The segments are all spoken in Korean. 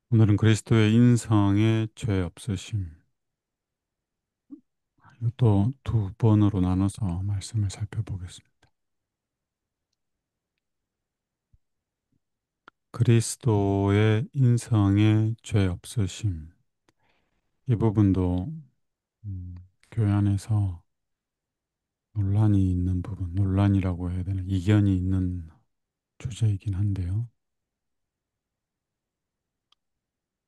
오늘은 그리스도의 인성의 죄 없으심, 또 두 번으로 나눠서 말씀을 살펴보겠습니다. 그리스도의 인성의 죄 없으심. 이 부분도 음, 교회 안에서 논란이 있는 부분, 논란이라고 해야 되나, 이견이 있는 주제이긴 한데요.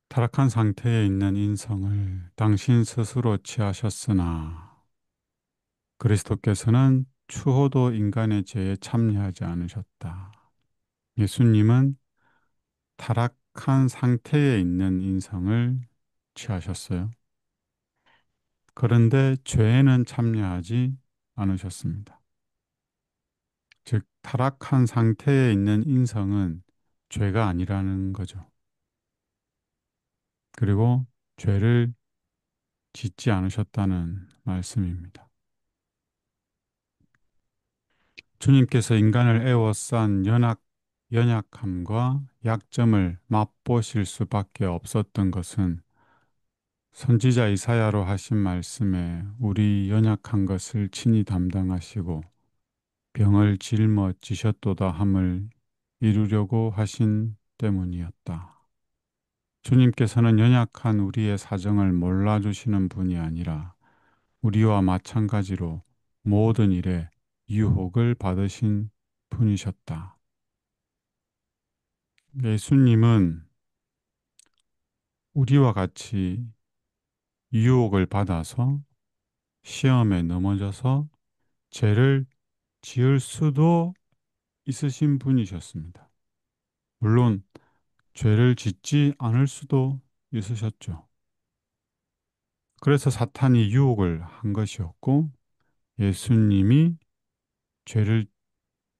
타락한 상태에 있는 인성을 당신 스스로 취하셨으나 그리스도께서는 추호도 인간의 죄에 참여하지 않으셨다. 예수님은 타락한 상태에 있는 인성을 취하셨어요. 그런데 죄에는 참여하지 않으셨습니다. 즉, 타락한 상태에 있는 인성은 죄가 아니라는 거죠. 그리고 죄를 짓지 않으셨다는 말씀입니다. 주님께서 인간을 애워싼 연약함과 약점을 맛보실 수밖에 없었던 것은 선지자 이사야로 하신 말씀에 우리 연약한 것을 친히 담당하시고 병을 짊어지셨도다 함을 이루려고 하신 때문이었다. 주님께서는 연약한 우리의 사정을 몰라주시는 분이 아니라 우리와 마찬가지로 모든 일에 유혹을 받으신 분이셨다. 예수님은 우리와 같이 유혹을 받아서 시험에 넘어져서 죄를 지을 수도 있으신 분이셨습니다. 물론 죄를 짓지 않을 수도 있으셨죠. 그래서 사탄이 유혹을 한 것이었고 예수님이 죄를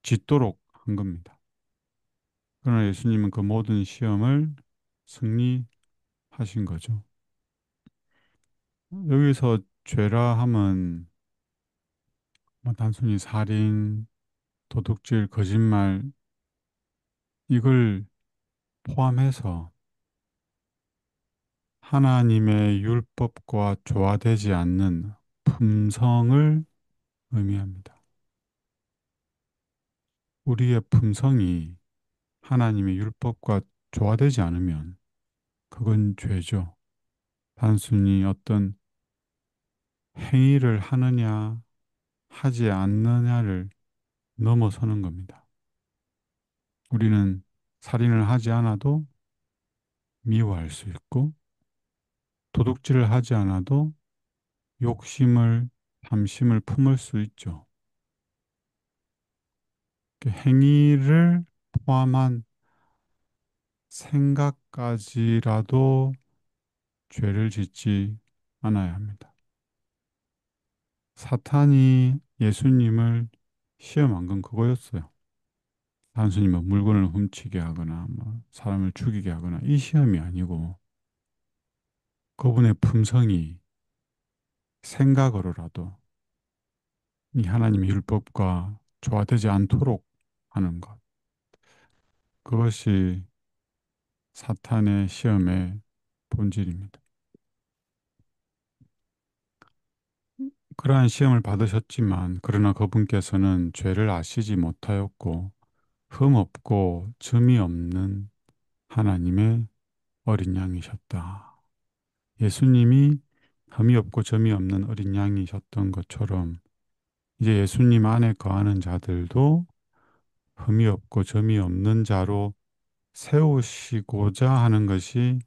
짓도록 한 겁니다. 그러나 예수님은 그 모든 시험을 승리하신 거죠. 여기서 죄라 함은 뭐 단순히 살인, 도둑질, 거짓말 이걸 포함해서 하나님의 율법과 조화되지 않는 품성을 의미합니다. 우리의 품성이 하나님의 율법과 조화되지 않으면 그건 죄죠. 단순히 어떤 행위를 하느냐 하지 않느냐를 넘어서는 겁니다. 우리는 살인을 하지 않아도 미워할 수 있고 도둑질을 하지 않아도 욕심을, 탐심을 품을 수 있죠. 그 행위를 포함한 생각까지라도 죄를 짓지 않아야 합니다. 사탄이 예수님을 시험한 건 그거였어요. 단순히 뭐 물건을 훔치게 하거나 뭐 사람을 죽이게 하거나 이 시험이 아니고 그분의 품성이 생각으로라도 이 하나님의 율법과 조화되지 않도록 하는 것. 그것이 사탄의 시험의 본질입니다. 그러한 시험을 받으셨지만 그러나 그분께서는 죄를 아시지 못하였고 흠없고 점이 없는 하나님의 어린 양이셨다. 예수님이 흠이 없고 점이 없는 어린 양이셨던 것처럼 이제 예수님 안에 거하는 자들도 흠이 없고 점이 없는 자로 세우시고자 하는 것이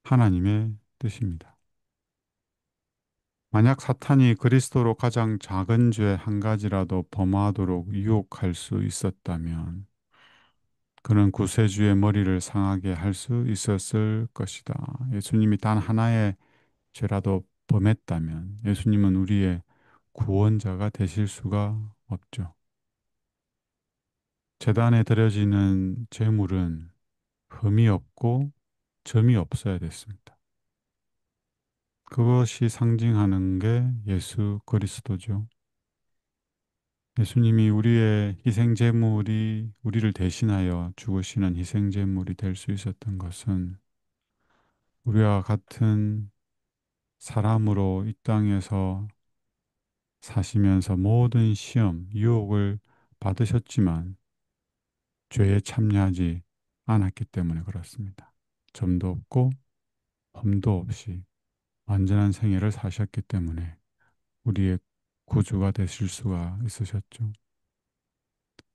하나님의 뜻입니다. 만약 사탄이 그리스도로 가장 작은 죄 한 가지라도 범하도록 유혹할 수 있었다면 그는 구세주의 머리를 상하게 할 수 있었을 것이다. 예수님이 단 하나의 죄라도 범했다면 예수님은 우리의 구원자가 되실 수가 없죠. 제단에 드려지는 제물은 흠이 없고 점이 없어야 됐습니다. 그것이 상징하는 게 예수 그리스도죠. 예수님이 우리의 희생 제물이 우리를 대신하여 죽으시는 희생 제물이 될 수 있었던 것은 우리와 같은 사람으로 이 땅에서 사시면서 모든 시험, 유혹을 받으셨지만 죄에 참여하지 않았기 때문에 그렇습니다. 점도 없고 험도 없이 완전한 생애를 사셨기 때문에 우리의 구주가 되실 수가 있으셨죠.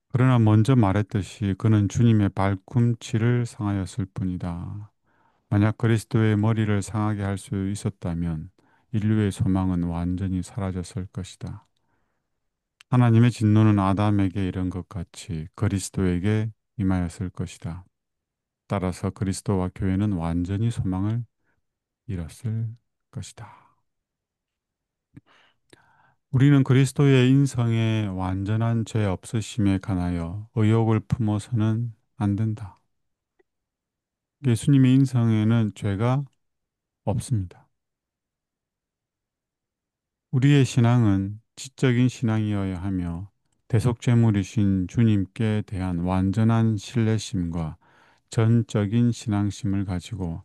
그러나 먼저 말했듯이 그는 주님의 발꿈치를 상하였을 뿐이다. 만약 그리스도의 머리를 상하게 할 수 있었다면 인류의 소망은 완전히 사라졌을 것이다. 하나님의 진노는 아담에게 이른 것 같이 그리스도에게 임하였을 것이다. 따라서 그리스도와 교회는 완전히 소망을 잃었을 것이다. 우리는 그리스도의 인성의 완전한 죄 없으심에 관하여 의욕을 품어서는 안 된다. 예수님의 인성에는 죄가 없습니다. 우리의 신앙은 지적인 신앙이어야 하며 대속제물이신 주님께 대한 완전한 신뢰심과 전적인 신앙심을 가지고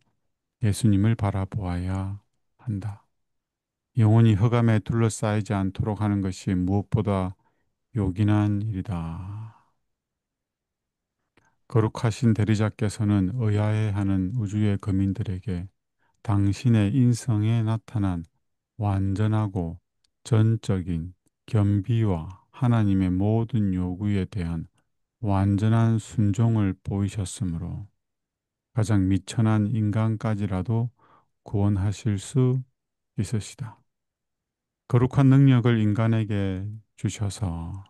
예수님을 바라보아야 한다. 영혼이 흑암에 둘러싸이지 않도록 하는 것이 무엇보다 요긴한 일이다. 거룩하신 대리자께서는 의아해하는 우주의 거민들에게 당신의 인성에 나타난 완전하고 전적인 겸비와 하나님의 모든 요구에 대한 완전한 순종을 보이셨으므로 가장 미천한 인간까지라도 구원하실 수 있으시다. 거룩한 능력을 인간에게 주셔서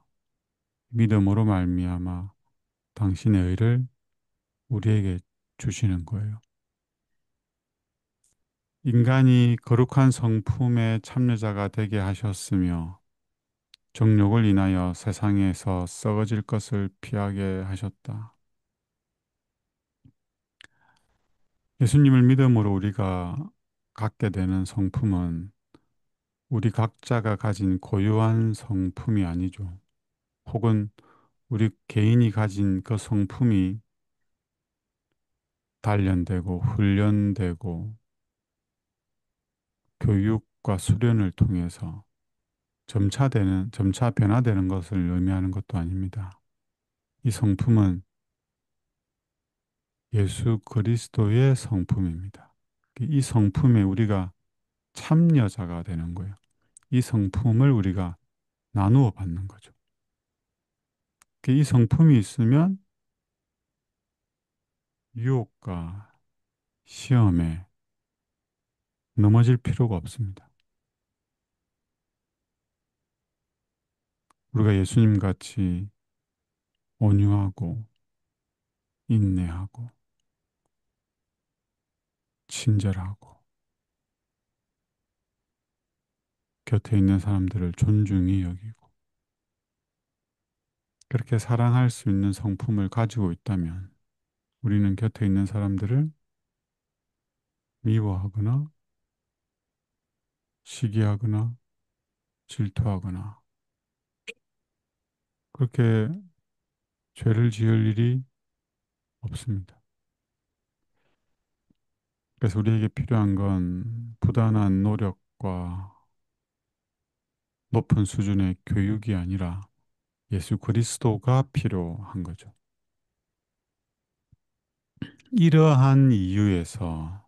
믿음으로 말미암아 당신의 의를 우리에게 주시는 거예요. 인간이 거룩한 성품의 참여자가 되게 하셨으며 정욕을 인하여 세상에서 썩어질 것을 피하게 하셨다. 예수님을 믿음으로 우리가 갖게 되는 성품은 우리 각자가 가진 고유한 성품이 아니죠. 혹은 우리 개인이 가진 그 성품이 단련되고 훈련되고 교육과 수련을 통해서 점차 변화되는 것을 의미하는 것도 아닙니다. 이 성품은 예수 그리스도의 성품입니다. 이 성품에 우리가 참여자가 되는 거예요. 이 성품을 우리가 나누어 받는 거죠. 이 성품이 있으면 유혹과 시험에 넘어질 필요가 없습니다. 우리가 예수님 같이 온유하고 인내하고 친절하고 곁에 있는 사람들을 존중히 여기고 그렇게 사랑할 수 있는 성품을 가지고 있다면 우리는 곁에 있는 사람들을 미워하거나 시기하거나 질투하거나 그렇게 죄를 지을 일이 없습니다. 그래서 우리에게 필요한 건 부단한 노력과 높은 수준의 교육이 아니라 예수 그리스도가 필요한 거죠. 이러한 이유에서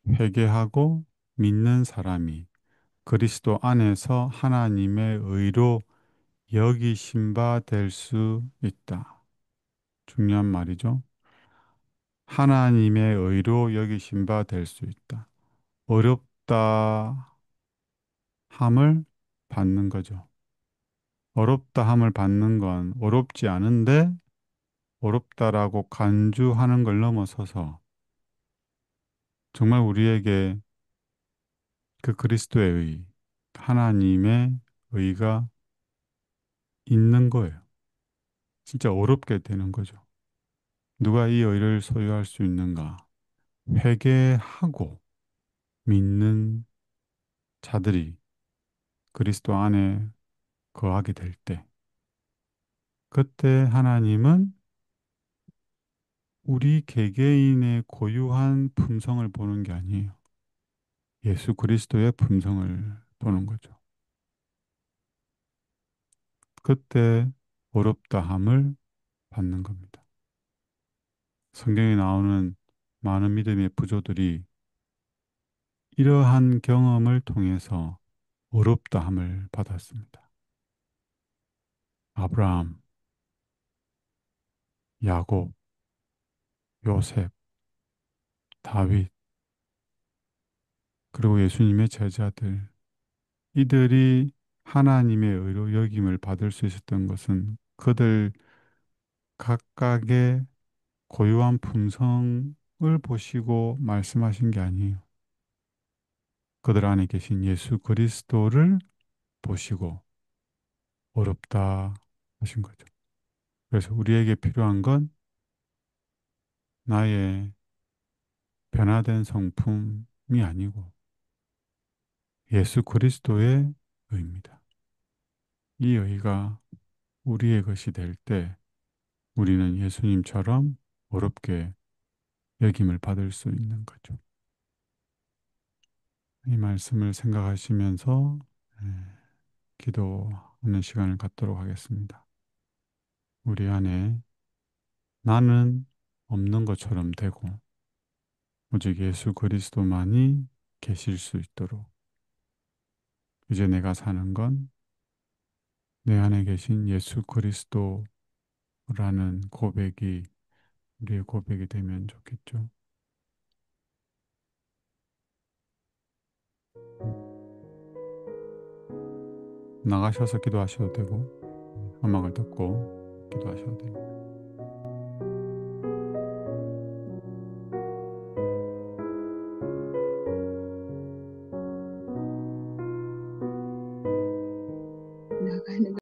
회개하고 믿는 사람이 그리스도 안에서 하나님의 의로 여기심 바 될 수 있다. 중요한 말이죠. 하나님의 의로 여기심 바 될 수 있다. 어렵다 함을 받는 거죠. 어렵다 함을 받는 건 어렵지 않은데 어렵다라고 간주하는 걸 넘어서서 정말 우리에게 그 그리스도의 의, 하나님의 의가 있는 거예요. 진짜 어렵게 되는 거죠. 누가 이 의를 소유할 수 있는가? 회개하고 믿는 자들이 그리스도 안에 거하게 될 때, 그때 하나님은 우리 개개인의 고유한 품성을 보는 게 아니에요. 예수 그리스도의 품성을 보는 거죠. 그때 어렵다함을 받는 겁니다. 성경에 나오는 많은 믿음의 부조들이 이러한 경험을 통해서 어렵다함을 받았습니다. 아브라함, 야곱, 요셉, 다윗, 그리고 예수님의 제자들, 이들이 하나님의 의로 여김을 받을 수 있었던 것은 그들 각각의 고유한 품성을 보시고 말씀하신 게 아니에요. 그들 안에 계신 예수 그리스도를 보시고 어렵다 하신 거죠. 그래서 우리에게 필요한 건 나의 변화된 성품이 아니고 예수 그리스도의 의입니다. 이 의가 우리의 것이 될 때 우리는 예수님처럼 어렵게 여김을 받을 수 있는 거죠. 이 말씀을 생각하시면서 기도하는 시간을 갖도록 하겠습니다. 우리 안에 나는 없는 것처럼 되고 오직 예수 그리스도만이 계실 수 있도록 이제 내가 사는 건 내 안에 계신 예수 그리스도라는 고백이 우리의 고백이 되면 좋겠죠. 나가셔서 기도하셔도 되고 음악을 듣고 기도하셔도 됩니다. 나가는